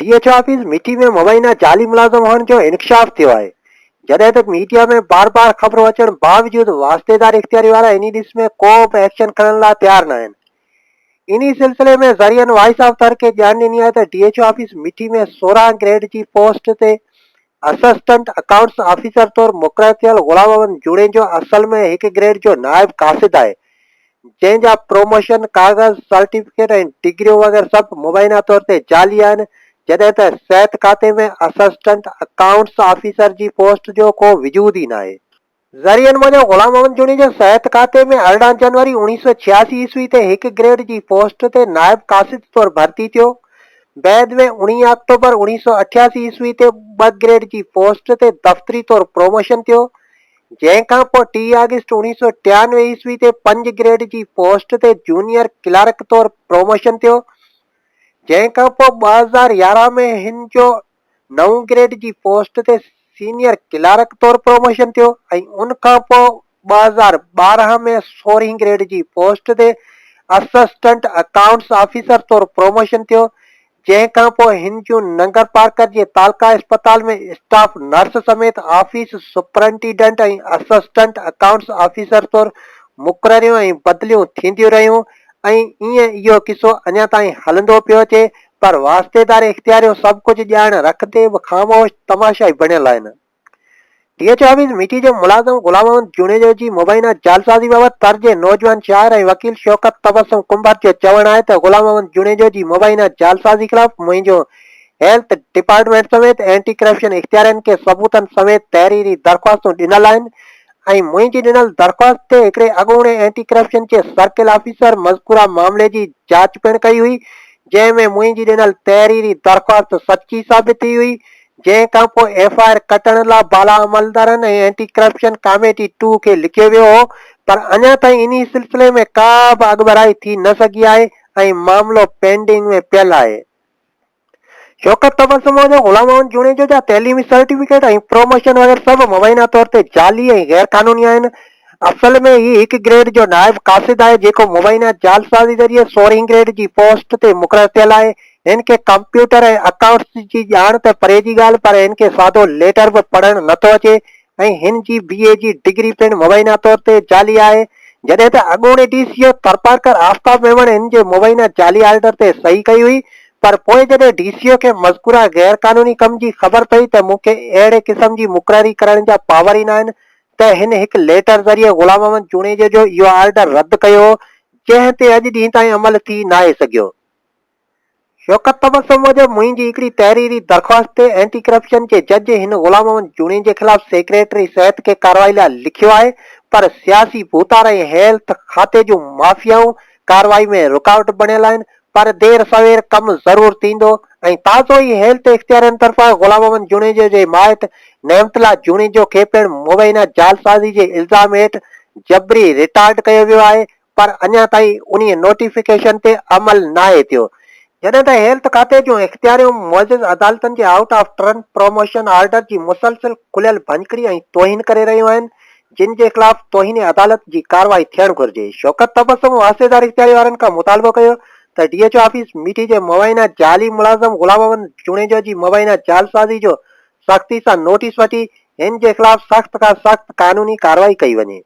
DHO office मिठी में मुबैना जाली मुलाज़िम हुअण जो इंकशाफ थियो आहे। जॾहिं तक मीडिया में बार बार ख़बरूं अचण बावजूद वास्तेदार इख्तियारी वारा इन ॾिस में को बि एक्शन खणण लाइ तयार न आहिनि। इन्ही सिलसिले में ज़रियनि वॉइस ऑफ तर खे ॼाण ॾिनी आहे त डीएचओ ऑफिस मिठी में 16 ग्रेड जी पोस्ट ते असिस्टेंट अकाउंट्स ऑफिसर तौर मुक़रर थियल गुलाम अहमद जुड़ेजो असल में 1 ग्रेड जो नायब कासिद आहे, जंहिंजा प्रोमोशन कागज़ सर्टिफिकेट ऐं डिग्रियूं वग़ैरह सभु मुबैना तौर ते जाली आहिनि, जॾहिं त सिहत खाते में असिस्टेंट अकाउंट्स ऑफिसर जी पोस्ट जो को वजूद ई न आहे। ज़रियनि मूजिब गुलाम अहमद जुड़ेजो सिहत खाते में 18 जनवरी 1986 ईस्वी ते 1 ग्रेड जी पोस्ट ते नायब कासिद तौर भर्ती थियो। बैद में 19 अक्टूबर 1988 ईस्वी ते 2 ग्रेड जी पोस्ट ते दफ़्तरी तौर प्रोमोशन थियो। जंहिंखां पोइ 3 अगस्त 1993 ईस्वी ते 5 ग्रेड जी पोस्ट ते जूनियर क्लर्क तौर प्रोमोशन थियो। जंहिंखां पोइ 2011 में हिन जो 9 ग्रेड जी पोस्ट ते सीनियर क्लर्क तौर प्रोमोशन थियो ऐं उन खां पोइ 2012 में 16 ग्रेड जी पोस्ट ते असिस्टेंट अकाउंट्स ऑफिसर तौर प्रोमोशन थियो। जंहिंखां पोइ हिन जूं नंगर पार्कर जे तालका अस्पताल में स्टाफ नर्स समेत ऑफिस सुपरिंटेंडेंट ऐं असिस्टेंट अकाउंट्स ऑफिसर तौर मुक़ररियूं ऐं बदिलियूं थींदियूं रहियूं ऐं ईअं इहो किसो अञा ताईं हलंदो पियो अचे, पर वास्तेदार इख्तियारियूं सभु कुझु ॼाण रखंदे बि ख़ामोश तमाशा ई बणियल आहिनि। डीएचओ ऑफिस मिठी जो मुलाज़िम गुलाम अहमद जुड़ेजो जी मुबैना जालसाज़ी बाबति तर्ज नौजवान शाइर ऐं वकील शौकत तबस्सुम कुंभर जो चवणु आहे त गुलाम अहमद जुड़ेजो जी मुबैना जालसाज़ी ख़िलाफ़ मुंहिंजो हेल्थ डिपार्टमेंट समेत एंटी करप्शन इख्तियारनि खे सबूतनि समेत तहरीरी दरख़्वास्तूं ॾिनल आहिनि ऐं मुंहिंजी ॾिनल दरख़्वास्त ते हिकिड़े अॻूणे एंटी करप्शन जे सर्किल ऑफिसर मज़कूरा मामले जी जांच पिणु कई हुई, जंहिंमें मुंहिंजी ॾिनल तहरीरी दरख़्वास्त सची साबित थी हुई। जंहिंखां पोइ एफआईआर कटण लाइ बाला अमलदारनि ऐं एंटी करप्शन कमेटी 2 खे लिखियो वियो हो, पर अञा ताईं इन सिलसिले में का बि अॻुभराई थी न सघी आहे ऐं मामिलो पेंडिंग में पियल आहे। शौकत तबस्सुम जो गुलाम अहमद जुड़ेजो जा तैलीमी सर्टिफिकेट ऐं प्रोमोशन वग़ैरह सभु मुबैना तौर ते जाली ऐं गैर कानूनी आहिनि। असल में ही 1 ग्रेड जो नायब कासिद आहे, जेको मुबैना जालसाज़ी ज़रिए 16 ग्रेड जी पोस्ट ते मुक़रर थियल आहे। हिन खे कंप्यूटर ऐं अकाउंट्स जी ॼाण त परे जी ॻाल्हि, पर हिन खे सादो लेटर बि पढ़णु नथो अचे ऐं हिन जी बीए जी डिग्री पिणु मुबैना तौर ते जाली आहे। जॾहिं त अॻूणे डीसीओ तरपारकर आफ्ताब मेमण हिन जे मुबैना जाली ऑर्डर ते सही कई हुई, पर पोइ जॾहिं डीसीओ खे मज़कूरा गैर कानूनी कम जी ख़बर पई त मूंखे अहिड़े क़िस्म जी मुक़ररी करण जा पावर ई न आहिनि, त हिन हिकु लेटर ज़रिए गुलाम अहमद जुड़ेजो जो इहो ऑर्डर रद्द कयो, जंहिं ते अॼु ॾींहं ताईं अमल थी नाहे सघियो। शौकत तबस्सुम मूजिब मुंहिंजी हिकिड़ी तहरीरी दरख़्वास्त ते एंटी करप्शन जे जज हिन गुलाम अहमद जुड़े जे ख़िलाफ़ सेक्रेटरी सिहत खे कार्रवाई लाइ लिखियो आहे, पर सियासी भूतार ऐं हेल्थ खाते जूं माफ़ियाऊं कार्रवाई में रुकावट बणियल आहिनि, पर देर सवेर कमु ज़रूर थींदो ऐं ताज़ो ई हेल्थ इख्तियारनि तरफ़ां गुलाम अहमद जुड़ेजो जे माइट नेमतला जुड़ेजो खे पिणु मुबैना जालसाज़ी जे इल्ज़ाम हेठि जबरी रिटार्ड कयो वियो आहे, पर अञा ताईं उन नोटिफिकेशन ते अमल नाहे थियो। जॾहिं त हेल्थ खाते जूं इख्तियारियूं मुअज़्ज़िज़ अदालतनि जे out of turn promotion order जी मुसलसिल खुलियल भंजकड़ी ऐं तोहीन करे रहियूं आहिनि, जिन जे ख़िलाफ़ तोहीन अदालत जी कार्रवाई थियणु घुरिजे। शौकत तबस्सुम वास्तेदार इख्तियारी वारनि खां मुतालबो कयो त डीएचओ ऑफिस मिठी जे मुबैना जाली मुलाज़िम गुलाम अहमद जुड़ेजो जी मुबैना जालसाज़ी जो सख़्ती सां नोटिस वठी हिन जे ख़िलाफ़ सख़्त खां सख़्त कानूनी कार्रवाई कई वञे।